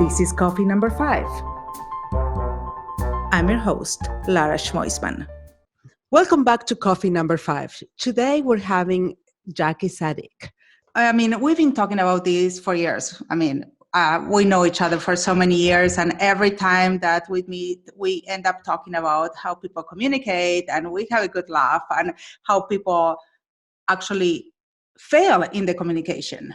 This is Coffee Number 5. I'm your host, Lara Schmoisman. Welcome back to Coffee Number 5. Today we're having Jacqui Zadik. We've been talking about this for years. We know each other for so many years, and every time that we meet, we end up talking about how people communicate, and we have a good laugh, and how people actually fail in the communication.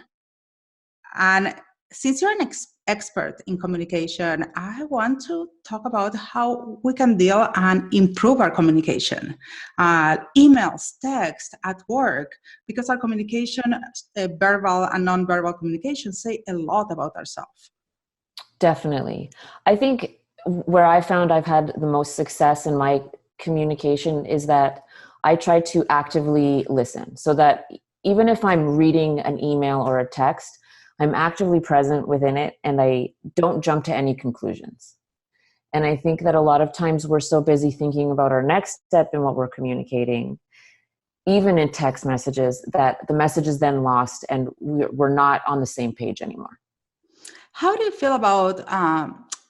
And since you're an expert in communication, I want to talk about how we can deal and improve our communication. Emails, text, at work, because our communication, verbal and nonverbal communication, say a lot about ourselves. Definitely. I think where I found I've had the most success in my communication is that I try to actively listen, so that even if I'm reading an email or a text, I'm actively present within it and I don't jump to any conclusions. And I think that a lot of times we're so busy thinking about our next step in what we're communicating, even in text messages, that the message is then lost and we're not on the same page anymore. How do you feel about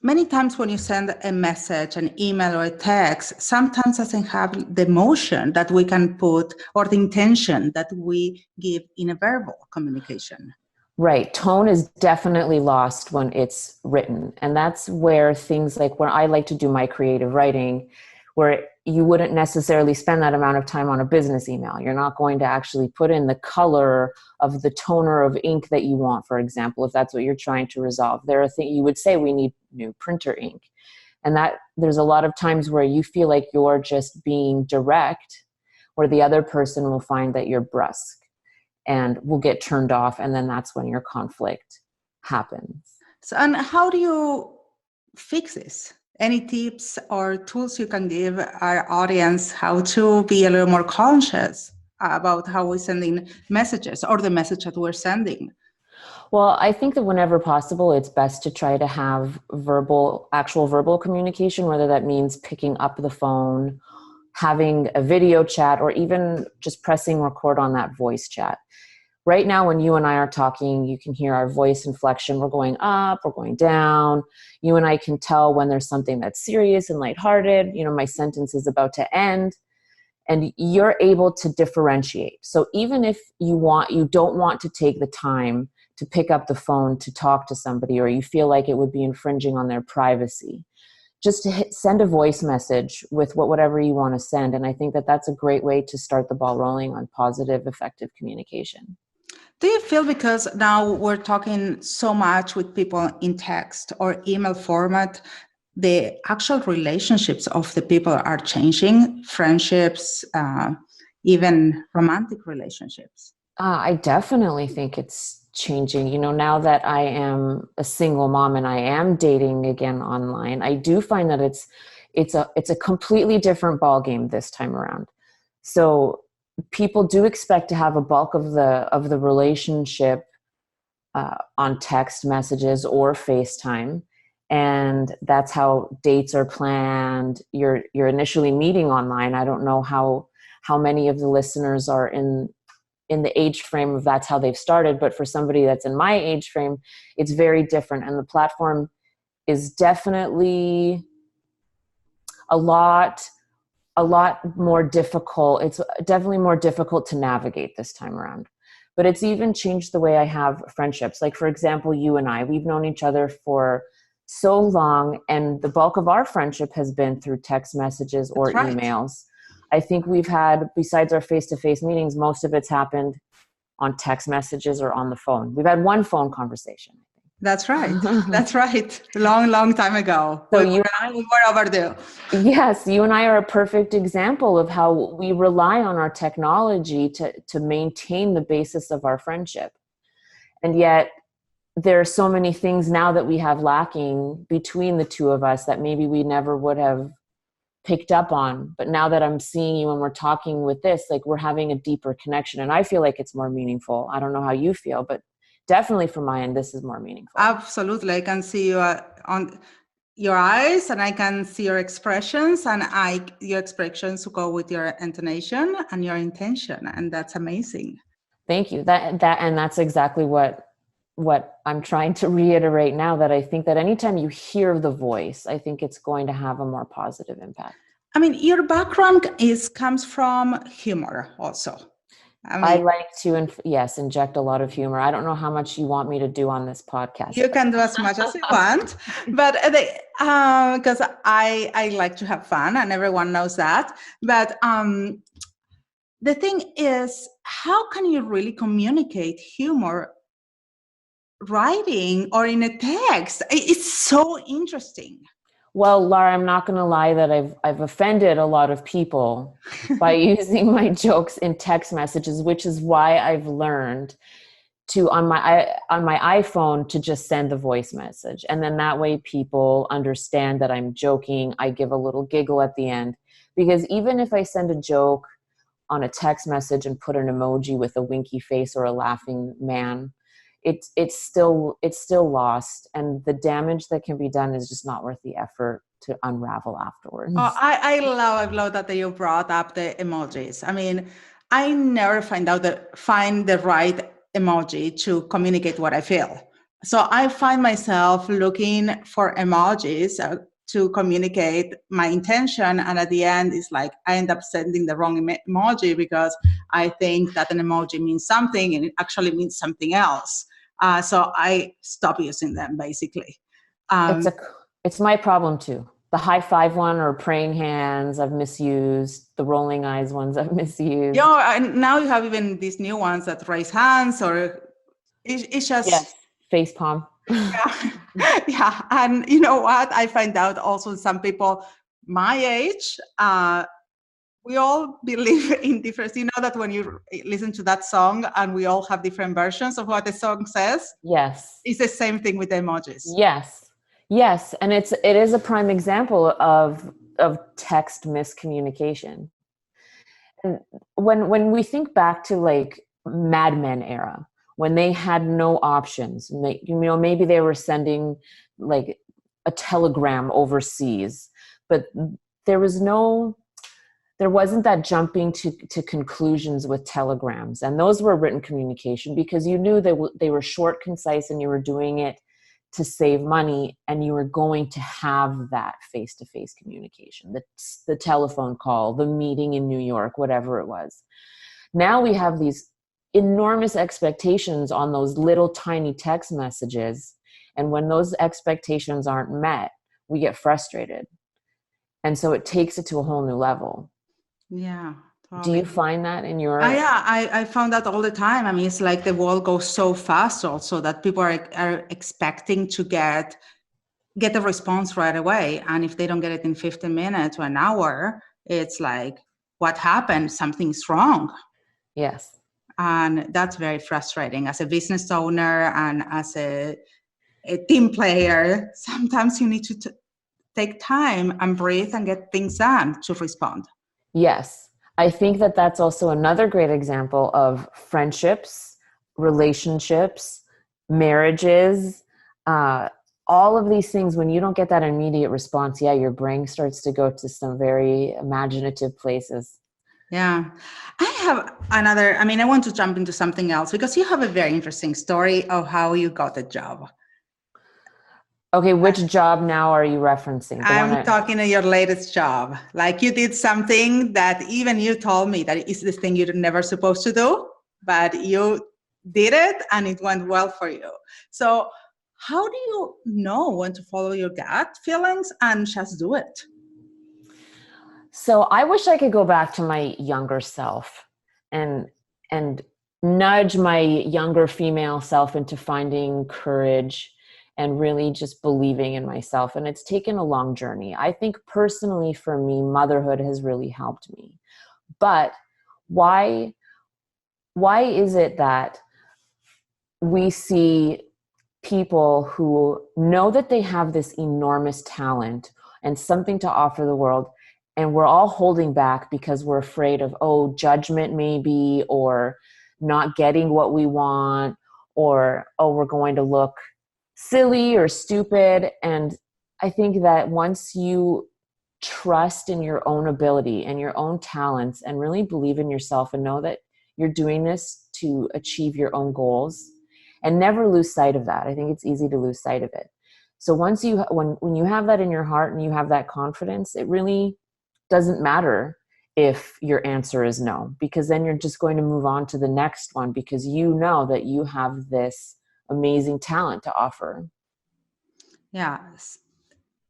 many times when you send a message, an email or a text, sometimes doesn't have the emotion that we can put or the intention that we give in a verbal communication? Right. Tone is definitely lost when it's written. And that's where things like when I like to do my creative writing, where you wouldn't necessarily spend that amount of time on a business email. You're not going to actually put in the color of the toner of ink that you want, for example, if that's what you're trying to resolve. There are things you would say, we need new printer ink. And that there's a lot of times where you feel like you're just being direct, where the other person will find that you're brusque and will get turned off, and then that's when your conflict happens. So, and how do you fix this? Any tips or tools you can give our audience how to be a little more conscious about how we're sending messages or the message that we're sending? Well, I think that whenever possible, it's best to try to have actual verbal communication, whether that means picking up the phone, having a video chat, or even just pressing record on that voice chat. Right now, when you and I are talking, you can hear our voice inflection. We're going up, we're going down. You and I can tell when there's something that's serious and lighthearted. My sentence is about to end, and you're able to differentiate. So even if you don't want to take the time to pick up the phone to talk to somebody, or you feel like it would be infringing on their privacy, just to send a voice message with whatever you want to send. And I think that that's a great way to start the ball rolling on positive, effective communication. Do you feel, because now we're talking so much with people in text or email format, the actual relationships of the people are changing, friendships, even romantic relationships? I definitely think it's changing. Now that I am a single mom and I am dating again online, I do find that it's a completely different ballgame this time around. So people do expect to have a bulk of the relationship on text messages or FaceTime, and that's how dates are planned. You're initially meeting online. I don't know how many of the listeners are in the age frame of that's how they've started, but for somebody that's in my age frame, it's very different, and the platform is definitely a lot more difficult. It's definitely more difficult to navigate this time around. But it's even changed the way I have friendships. Like, for example, you and I, we've known each other for so long, and the bulk of our friendship has been through text messages or emails. I think we've had, besides our face-to-face meetings, most of it's happened on text messages or on the phone. We've had one phone conversation. That's right. That's right. Long time ago. So we were overdue. Yes, you and I are a perfect example of how we rely on our technology to maintain the basis of our friendship. And yet there are so many things now that we have lacking between the two of us that maybe we never would have picked up on. But now that I'm seeing you and we're talking with this, like, we're having a deeper connection, and I feel like it's more meaningful. I don't know how you feel, but definitely from my end, this is more meaningful. Absolutely. I can see you on your eyes, and I can see your expressions, and your expressions go with your intonation and your intention. And that's amazing. Thank you. And that's exactly what what I'm trying to reiterate now, that I think that anytime you hear the voice, I think it's going to have a more positive impact. I mean, your background comes from humor also. I like to, yes, inject a lot of humor. I don't know how much you want me to do on this podcast. You can do as much as you want, but because I like to have fun, and everyone knows that. But the thing is, how can you really communicate humor writing or in a text? It's so interesting. Well, Laura, I'm not going to lie that I've offended a lot of people by using my jokes in text messages, which is why I've learned to on my iPhone to just send the voice message, and then that way people understand that I'm joking. I give a little giggle at the end, because even if I send a joke on a text message and put an emoji with a winky face or a laughing man, it's still lost, and the damage that can be done is just not worth the effort to unravel afterwards. Oh, I love that you brought up the emojis. I mean, I never find the right emoji to communicate what I feel. So I find myself looking for emojis to communicate my intention, and at the end, it's like I end up sending the wrong emoji because I think that an emoji means something and it actually means something else. So I stop using them, basically. It's my problem too. The high five one or praying hands I've misused. The rolling eyes ones I've misused. Yeah, and now you have even these new ones that raise hands, or it's just face palm. Yeah, and you know what? I find out also some people my age, we all believe in difference. You know that when you listen to that song and we all have different versions of what the song says? Yes. It's the same thing with emojis. Yes. And it is a prime example of text miscommunication. And when we think back to like Mad Men era, when they had no options, maybe they were sending like a telegram overseas, but there wasn't that jumping to conclusions with telegrams. And those were written communication because you knew they were short, concise, and you were doing it to save money, and you were going to have that face-to-face communication, the telephone call, the meeting in New York, whatever it was. Now we have these enormous expectations on those little tiny text messages. And when those expectations aren't met, we get frustrated. And so it takes it to a whole new level. Yeah. Do you find that in your... Yeah, I found that all the time. I mean, it's like the world goes so fast also that people are expecting to get a response right away. And if they don't get it in 15 minutes or an hour, it's like, what happened? Something's wrong. Yes. And that's very frustrating as a business owner and as a team player. Sometimes you need to take time and breathe and get things done to respond. Yes. I think that that's also another great example of friendships, relationships, marriages, all of these things. When you don't get that immediate response, your brain starts to go to some very imaginative places. Yeah. I have I want to jump into something else because you have a very interesting story of how you got a job. Okay, which job now are you referencing? I'm talking to your latest job. Like you did something that even you told me that is this thing you're never supposed to do, but you did it and it went well for you. So how do you know when to follow your gut feelings and just do it? So I wish I could go back to my younger self and nudge my younger female self into finding courage and really just believing in myself. And it's taken a long journey. I think personally for me, motherhood has really helped me. But why is it that we see people who know that they have this enormous talent and something to offer the world, and we're all holding back because we're afraid of, judgment maybe, or not getting what we want, or, we're going to look silly or stupid. And I think that once you trust in your own ability and your own talents and really believe in yourself and know that you're doing this to achieve your own goals and never lose sight of that. I think it's easy to lose sight of it. So once when you have that in your heart and you have that confidence, it really doesn't matter if your answer is no, because then you're just going to move on to the next one because you know that you have this amazing talent to offer. Yes,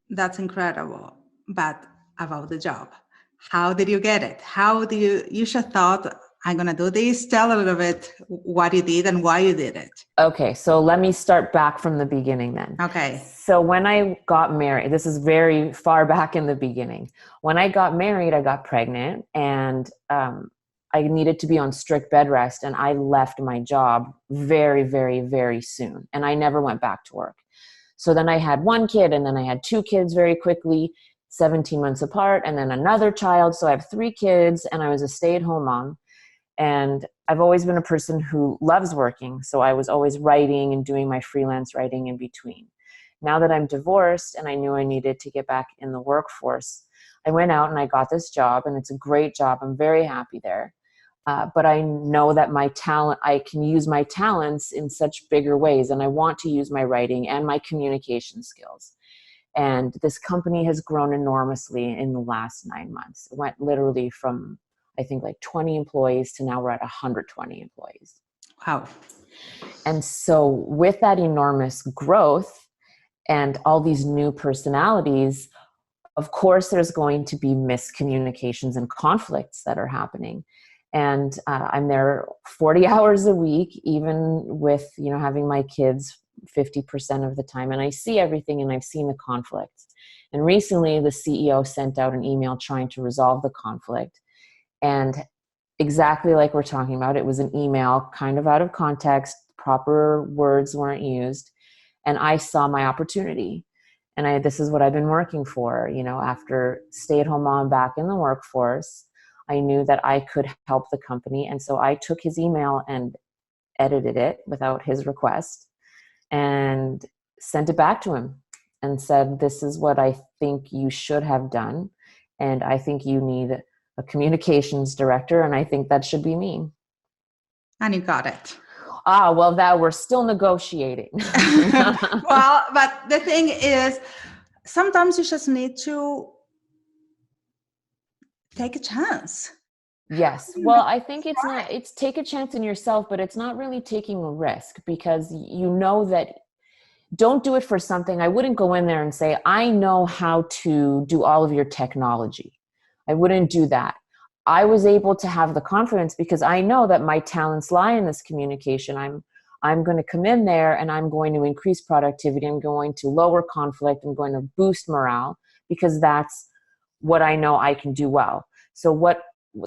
that's incredible. But about the job, how did you get it? How did you just thought, I'm going to do this? Tell a little bit what you did and why you did it. Okay, so let me start back from the beginning then. Okay. So when I got married, this is very far back in the beginning. When I got married, I got pregnant and I needed to be on strict bed rest, and I left my job very, very, very soon. And I never went back to work. So then I had one kid, and then I had two kids very quickly, 17 months apart, and then another child. So I have three kids, and I was a stay-at-home mom. And I've always been a person who loves working. So I was always writing and doing my freelance writing in between. Now that I'm divorced and I knew I needed to get back in the workforce, I went out and I got this job, and it's a great job. I'm very happy there. But I know that I can use my talents in such bigger ways. And I want to use my writing and my communication skills. And this company has grown enormously in the last 9 months. It went literally from, I think, like 20 employees to now we're at 120 employees. Wow. And so with that enormous growth and all these new personalities, of course, there's going to be miscommunications and conflicts that are happening. And I'm there 40 hours a week, even with, having my kids 50% of the time. And I see everything, and I've seen the conflicts. And recently the CEO sent out an email trying to resolve the conflict. And exactly like we're talking about, it was an email kind of out of context, proper words weren't used. And I saw my opportunity. And this is what I've been working for, after stay-at-home mom back in the workforce. I knew that I could help the company. And so I took his email and edited it without his request and sent it back to him and said, this is what I think you should have done. And I think you need a communications director. And I think that should be me. And you got it. Well, we're still negotiating. Well, but the thing is, sometimes you just need to take a chance. Yes. Well, I think it's take a chance in yourself, but it's not really taking a risk, because you know that don't do it for something. I wouldn't go in there and say, I know how to do all of your technology. I wouldn't do that. I was able to have the confidence because I know that my talents lie in this communication. I'm going to come in there and I'm going to increase productivity. I'm going to lower conflict. I'm going to boost morale, because that's what I know I can do well. So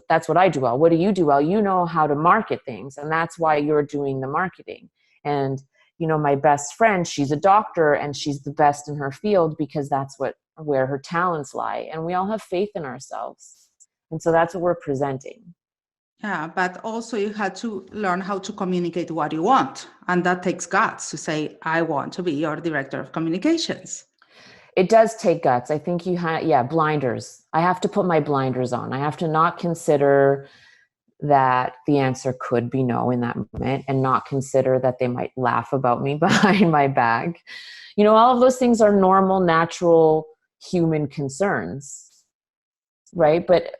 that's what I do well. What do you do well? You know how to market things, and that's why you're doing the marketing. And my best friend, she's a doctor and she's the best in her field because that's where her talents lie. And we all have faith in ourselves. And so that's what we're presenting. Yeah, but also you had to learn how to communicate what you want. And that takes guts to say, I want to be your director of communications. It does take guts. I think blinders. I have to put my blinders on. I have to not consider that the answer could be no in that moment, and not consider that they might laugh about me behind my back. All of those things are normal, natural human concerns, right? But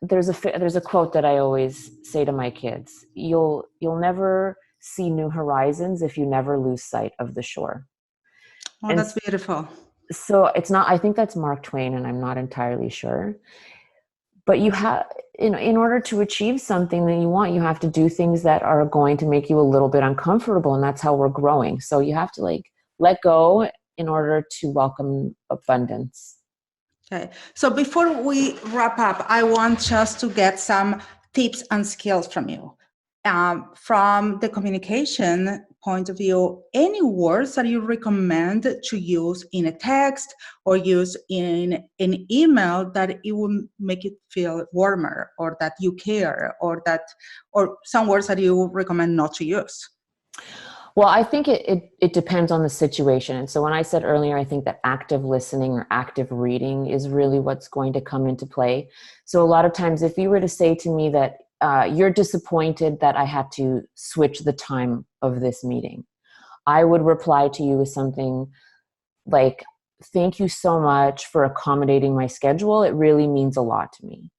there's a quote that I always say to my kids: you'll never see new horizons if you never lose sight of the shore. Oh, that's beautiful. So it's not, I think that's Mark Twain, and I'm not entirely sure. But you have, in order to achieve something that you want, you have to do things that are going to make you a little bit uncomfortable. And that's how we're growing. So you have to let go in order to welcome abundance. Okay. So before we wrap up, I want just to get some tips and skills from you. From the communication point of view, any words that you recommend to use in a text or use in an email that it will make it feel warmer, or that you care, or some words that you recommend not to use? Well, I think it depends on the situation. And so when I said earlier, I think that active listening or active reading is really what's going to come into play. So a lot of times, if you were to say to me that you're disappointed that I had to switch the time of this meeting. I would reply to you with something like, thank you so much for accommodating my schedule. It really means a lot to me.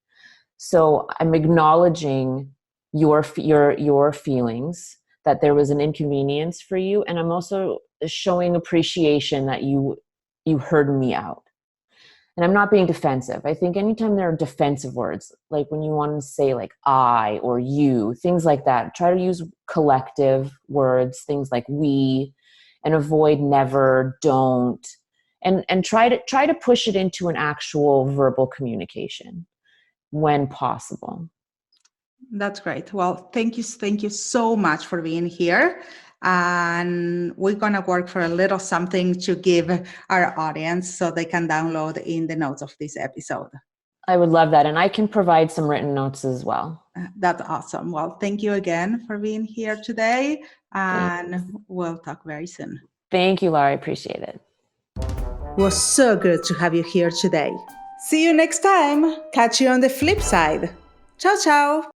So I'm acknowledging your feelings, that there was an inconvenience for you. And I'm also showing appreciation that you heard me out. And I'm not being defensive. I think anytime there are defensive words, like when you want to say like I or you, things like that, try to use collective words, things like we, and avoid never, don't, and try to push it into an actual verbal communication when possible. That's great. Well, thank you so much for being here. And we're going to work for a little something to give our audience so they can download in the notes of this episode. I would love that. And I can provide some written notes as well. That's awesome. Well, thank you again for being here today. And we'll talk very soon. Thank you, Laura. I appreciate it. It was so good to have you here today. See you next time. Catch you on the flip side. Ciao, ciao.